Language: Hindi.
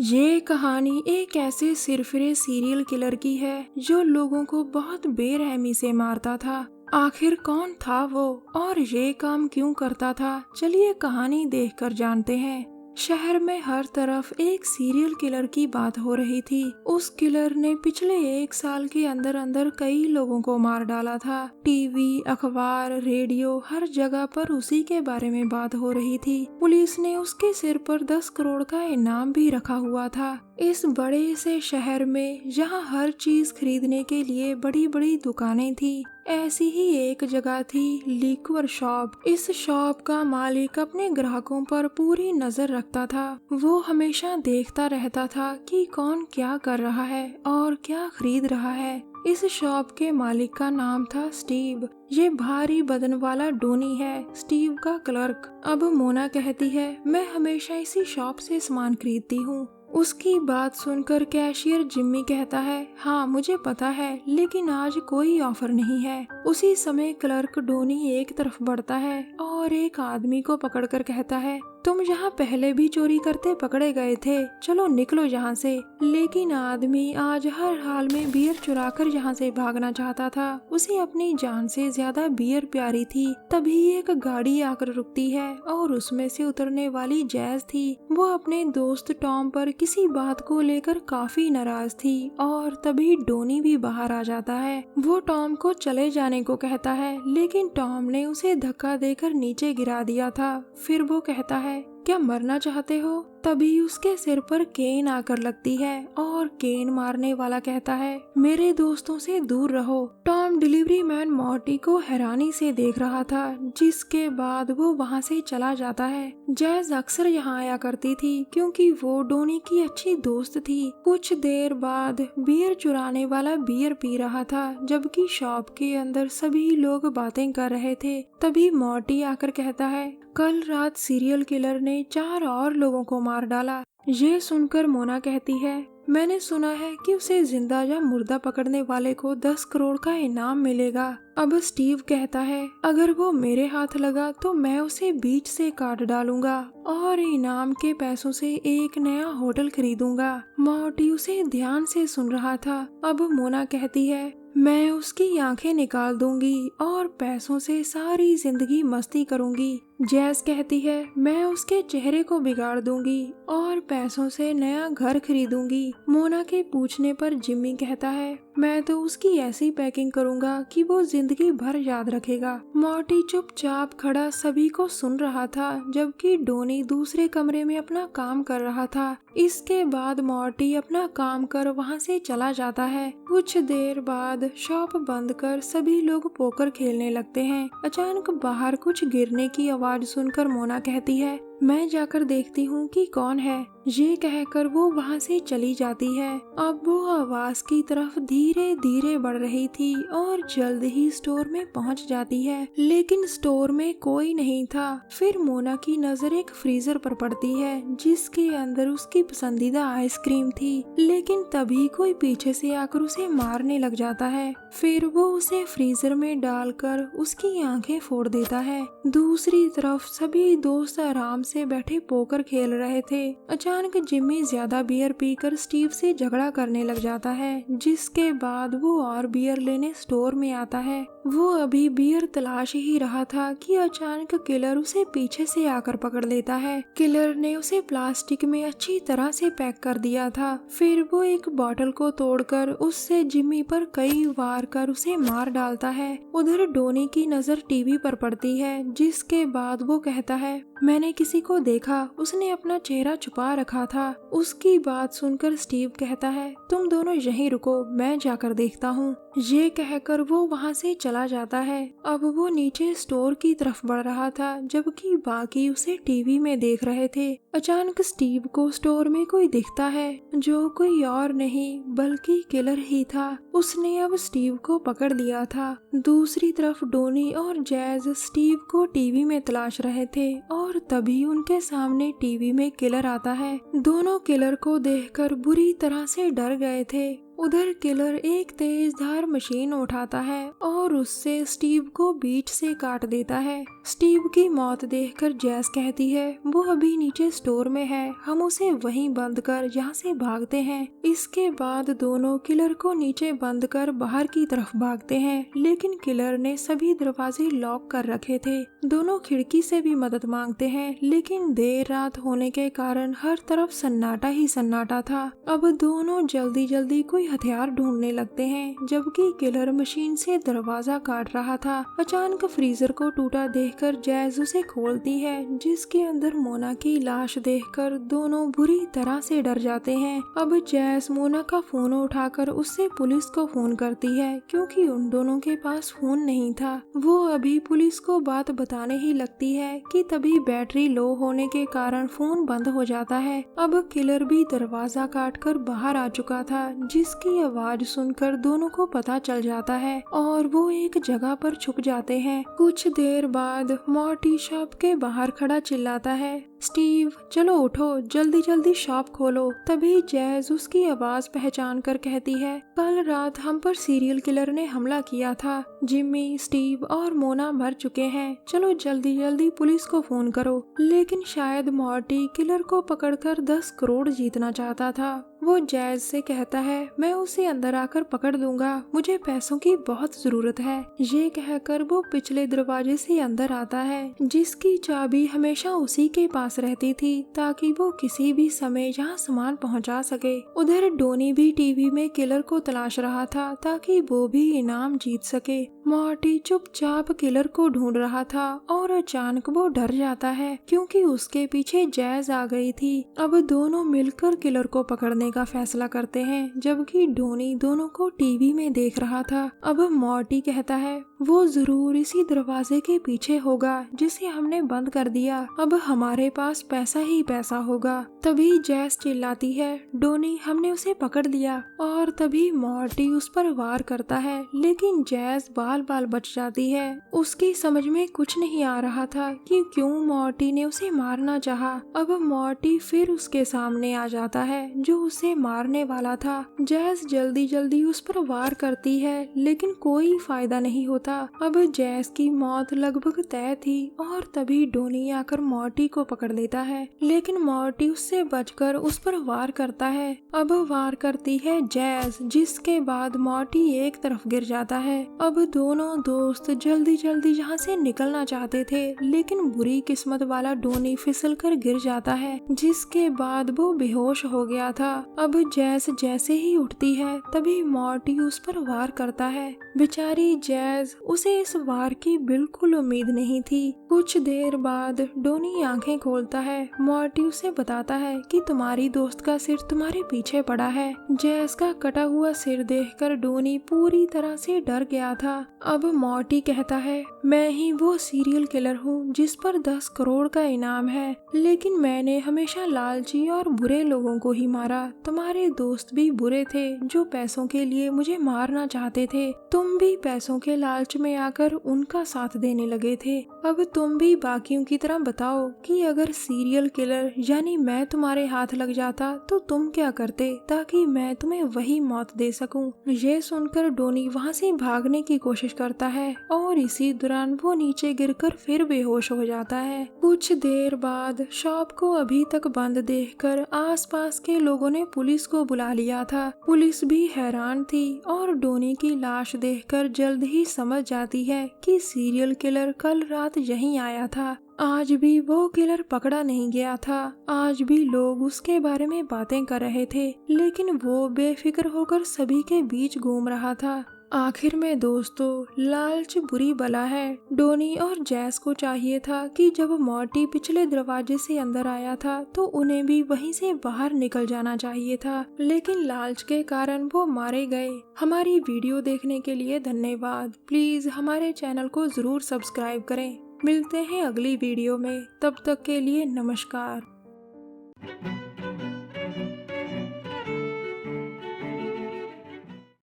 ये कहानी एक ऐसे सिरफिरे सीरियल किलर की है जो लोगों को बहुत बेरहमी से मारता था। आखिर कौन था वो और ये काम क्यों करता था, चलिए कहानी देखकर जानते हैं। शहर में हर तरफ एक सीरियल किलर की बात हो रही थी। उस किलर ने पिछले 1 साल के अंदर अंदर कई लोगों को मार डाला था। टीवी, अखबार, रेडियो, हर जगह पर उसी के बारे में बात हो रही थी। पुलिस ने उसके सिर पर 10 करोड़ का इनाम भी रखा हुआ था। इस बड़े से शहर में जहाँ हर चीज खरीदने के लिए बड़ी बड़ी दुकानें थी, ऐसी ही एक जगह थी लिक्वर शॉप। इस शॉप का मालिक अपने ग्राहकों पर पूरी नजर रखता था। वो हमेशा देखता रहता था कि कौन क्या कर रहा है और क्या खरीद रहा है। इस शॉप के मालिक का नाम था स्टीव। ये भारी बदन वाला डोनी है, स्टीव का क्लर्क। अब मोना कहती है, मैं हमेशा इसी शॉप से सामान खरीदती हूँ। उसकी बात सुनकर कैशियर जिम्मी कहता है, हाँ मुझे पता है, लेकिन आज कोई ऑफर नहीं है। उसी समय क्लर्क डोनी एक तरफ बढ़ता है और एक आदमी को पकड़कर कहता है, तुम यहाँ पहले भी चोरी करते पकड़े गए थे, चलो निकलो यहाँ से। लेकिन आदमी आज हर हाल में बियर चुराकर यहाँ से भागना चाहता था। उसे अपनी जान से ज्यादा बियर प्यारी थी। तभी एक गाड़ी आकर रुकती है और उसमें से उतरने वाली जैज थी। वो अपने दोस्त टॉम पर किसी बात को लेकर काफी नाराज थी और तभी डोनी भी बाहर आ जाता है। वो टॉम को चले जाने को कहता है, लेकिन टॉम ने उसे धक्का देकर नीचे गिरा दिया था। फिर वो कहता है, क्या मरना चाहते हो? तभी उसके सिर पर केन आकर लगती है और केन मारने वाला कहता है, मेरे दोस्तों से दूर रहो। टॉम डिलीवरी मैन मॉर्टी को हैरानी से देख रहा था, जिसके बाद वो वहाँ से चला जाता है। जैज अक्सर यहाँ आया करती थी क्योंकि वो डोनी की अच्छी दोस्त थी। कुछ देर बाद बियर चुराने वाला बियर पी रहा था, जबकि शॉप के अंदर सभी लोग बातें कर रहे थे। तभी मॉर्टी आकर कहता है, कल रात सीरियल किलर ने 4 और लोगों को मार डाला। ये सुनकर मोना कहती है, मैंने सुना है कि उसे जिंदा या मुर्दा पकड़ने वाले को 10 करोड़ का इनाम मिलेगा। अब स्टीव कहता है, अगर वो मेरे हाथ लगा तो मैं उसे बीच से काट डालूंगा और इनाम के पैसों से एक नया होटल खरीदूंगा। मॉर्टी उसे ध्यान से सुन रहा था। अब मोना कहती है, मैं उसकी आंखें निकाल दूंगी और पैसों से सारी जिंदगी मस्ती करूंगी। जैस कहती है, मैं उसके चेहरे को बिगाड़ दूंगी और पैसों से नया घर खरीदूंगी। मोना के पूछने पर जिम्मी कहता है, मैं तो उसकी ऐसी पैकिंग करूंगा कि वो जिंदगी भर याद रखेगा। मॉर्टी चुपचाप खड़ा सभी को सुन रहा था, जबकि डोनी दूसरे कमरे में अपना काम कर रहा था। इसके बाद मॉर्टी अपना काम कर वहाँ से चला जाता है। कुछ देर बाद शॉप बंद कर सभी लोग पोकर खेलने लगते हैं। अचानक बाहर कुछ गिरने की आवाज सुनकर मोना कहती है, मैं जाकर देखती हूँ कि कौन है। ये कहकर वो वहाँ से चली जाती है। अब वो आवाज की तरफ धीरे धीरे बढ़ रही थी और जल्द ही स्टोर में पहुँच जाती है, लेकिन स्टोर में कोई नहीं था। फिर मोना की नजर एक फ्रीजर पर पड़ती है, जिसके अंदर उसकी पसंदीदा आइसक्रीम थी। लेकिन तभी कोई पीछे से आकर उसे मारने लग जाता है। फिर वो उसे फ्रीजर में डालकर उसकी आंखें फोड़ देता है। दूसरी तरफ सभी दोस्त आराम से बैठे पोकर खेल रहे थे। अचानक जिम्मी ज्यादा बियर पीकर स्टीव से झगड़ा करने लग जाता है, जिसके बाद वो और बियर लेने स्टोर में आता है। वो अभी बियर तलाश ही रहा था कि अचानक किलर उसे पीछे से आकर पकड़ लेता है। किलर ने उसे प्लास्टिक में अच्छी तरह से पैक कर दिया था। फिर वो एक बोतल को तोड़कर उससे जिम्मी पर कई वार कर उसे मार डालता है। उधर डोनी की नजर टीवी पर पड़ती है, जिसके बाद वो कहता है, मैंने किसी को देखा, उसने अपना चेहरा छुपा रखा था। उसकी बात सुनकर स्टीव कहता है, तुम दोनों यहीं रुको, मैं जाकर देखता हूँ। ये कहकर वो वहाँ से चला जाता है। अब वो नीचे स्टोर की तरफ बढ़ रहा था, जबकि बाकी उसे टीवी में देख रहे थे। अचानक स्टीव को स्टोर में कोई दिखता है, जो कोई और नहीं बल्कि किलर ही था। उसने अब स्टीव को पकड़ लिया था। दूसरी तरफ डोनी और जैज स्टीव को टीवी में तलाश रहे थे और तभी उनके सामने टीवी में किलर आता है। दोनों किलर को देखकर बुरी तरह से डर गए थे। उधर किलर एक तेज धार मशीन उठाता है और उससे स्टीव को बीच से काट देता है। स्टीव की मौत देखकर जैस कहती है वो अभी नीचे स्टोर में है, हम उसे वहीं बंद कर यहाँ से भागते हैं। इसके बाद दोनों किलर को नीचे बंद कर बाहर की तरफ भागते हैं, लेकिन किलर ने सभी दरवाजे लॉक कर रखे थे। दोनों खिड़की से भी मदद मांगते हैं, लेकिन देर रात होने के कारण हर तरफ सन्नाटा ही सन्नाटा था। अब दोनों जल्दी जल्दी कोई हथियार ढूंढने लगते हैं, जबकि किलर मशीन से दरवाजा काट रहा था। अचानक फ्रीजर को टूटा देखकर जैज उसे खोलती है, जिसके अंदर मोना की लाश देखकर दोनों बुरी तरह से डर जाते हैं। अब जैज मोना का फोन उठाकर उससे पुलिस को फोन करती है, क्योंकि उन दोनों के पास फोन नहीं था। वो अभी पुलिस को बात बताने ही लगती है कि तभी बैटरी लो होने के कारण फोन बंद हो जाता है। अब किलर भी दरवाजा काटकर बाहर आ चुका था, जिसकी आवाज सुनकर दोनों को पता चल जाता है और वो एक जगह पर छुप जाते हैं। कुछ देर बाद मॉर्टी शॉप के बाहर खड़ा चिल्लाता है, स्टीव चलो उठो, जल्दी जल्दी शॉप खोलो। तभी जैज उसकी आवाज पहचान कर कहती है, कल रात हम पर सीरियल किलर ने हमला किया था। जिम्मी, स्टीव और मोना मर चुके हैं, चलो जल्दी जल्दी पुलिस को फोन करो। लेकिन शायद मॉर्टी किलर को पकड़कर 10 करोड़ जीतना चाहता था। वो जैज से कहता है, मैं उसे अंदर आकर पकड़ दूंगा, मुझे पैसों की बहुत जरूरत है। ये कहकर वो पिछले दरवाजे से अंदर आता है, जिसकी चाबी हमेशा उसी के पास रहती थी, ताकि वो किसी भी समय यहाँ सामान पहुँचा सके। उधर डोनी भी टीवी में किलर को तलाश रहा था, ताकि वो भी इनाम जीत सके। मॉर्टी चुपचाप किलर को ढूंढ रहा था और अचानक वो डर जाता है, क्योंकि उसके पीछे जैज आ गई थी। अब दोनों मिलकर किलर को पकड़ने का फैसला करते हैं, जबकि डोनी दोनों को टीवी में देख रहा था। अब मॉर्टी कहता है, वो जरूर इसी दरवाजे के पीछे होगा जिसे हमने बंद कर दिया, अब हमारे पास पैसा ही पैसा होगा। तभी जैस चिल्लाती है, डोनी हमने उसे पकड़ लिया। और तभी मॉर्टी उस पर वार करता है, लेकिन जैस बाल बाल बच जाती है। उसकी समझ में कुछ नहीं आ रहा था कि क्यों मॉर्टी ने उसे मारना चाहा। अब मॉर्टी फिर उसके सामने आ जाता है, जो उसे मारने वाला था। जैस जल्दी जल्दी उस पर वार करती है, लेकिन कोई फायदा नहीं होता। अब जैस की मौत लगभग तय थी और तभी डोनी आकर मॉर्टी को पकड़ लेता है, लेकिन मॉर्टी उससे बचकर उस पर वार करता है। अब वार करती है जैस, जिसके बाद मॉर्टी एक तरफ गिर जाता है। अब दोनों दोस्त जल्दी जल्दी यहाँ से निकलना चाहते थे, लेकिन बुरी किस्मत वाला डोनी फिसल कर गिर जाता है, जिसके बाद वो बेहोश हो गया था। अब जैस जैसे ही उठती है, तभी मॉर्टी उस पर वार करता है। बेचारी जैस, उसे इस वार की बिल्कुल उम्मीद नहीं थी। कुछ देर बाद डोनी आंखें खोलता है। मॉर्टी उसे बताता है कि तुम्हारी दोस्त का सिर तुम्हारे पीछे पड़ा है। जैस का कटा हुआ सिर देखकर डोनी पूरी तरह से डर गया था। अब मॉर्टी कहता है, मैं ही वो सीरियल किलर हूँ जिस पर 10 करोड़ का इनाम है, लेकिन मैंने हमेशा लालची और बुरे लोगों को ही मारा। तुम्हारे दोस्त भी बुरे थे, जो पैसों के लिए मुझे मारना चाहते थे। तुम भी पैसों के लालच में आकर उनका साथ देने लगे थे। अब तुम भी बाकियों की तरह बताओ कि अगर सीरियल किलर यानी मैं तुम्हारे हाथ लग जाता तो तुम क्या करते, ताकि मैं तुम्हें वही मौत दे सकूं। ये सुनकर डोनी वहाँ से भागने की कोशिश करता है और इसी दौरान वो नीचे गिरकर फिर बेहोश हो जाता है। कुछ देर बाद शॉप को अभी तक बंद देखकर आसपास के लोगों ने पुलिस को बुला लिया था। पुलिस भी हैरान थी और डोनी की लाश देखकर जल्द ही समझ जाती है कि सीरियल किलर कल रात यहीं आया था। आज भी वो किलर पकड़ा नहीं गया था। आज भी लोग उसके बारे में बातें कर रहे थे, लेकिन वो बेफिक्र होकर सभी के बीच घूम रहा था। आखिर में दोस्तों, लालच बुरी बला है। डोनी और जैस को चाहिए था कि जब मॉर्टी पिछले दरवाजे से अंदर आया था तो उन्हें भी वहीं से बाहर निकल जाना चाहिए था, लेकिन लालच के कारण वो मारे गए। हमारी वीडियो देखने के लिए धन्यवाद। प्लीज हमारे चैनल को जरूर सब्सक्राइब करें। मिलते हैं अगली वीडियो में, तब तक के लिए नमस्कार।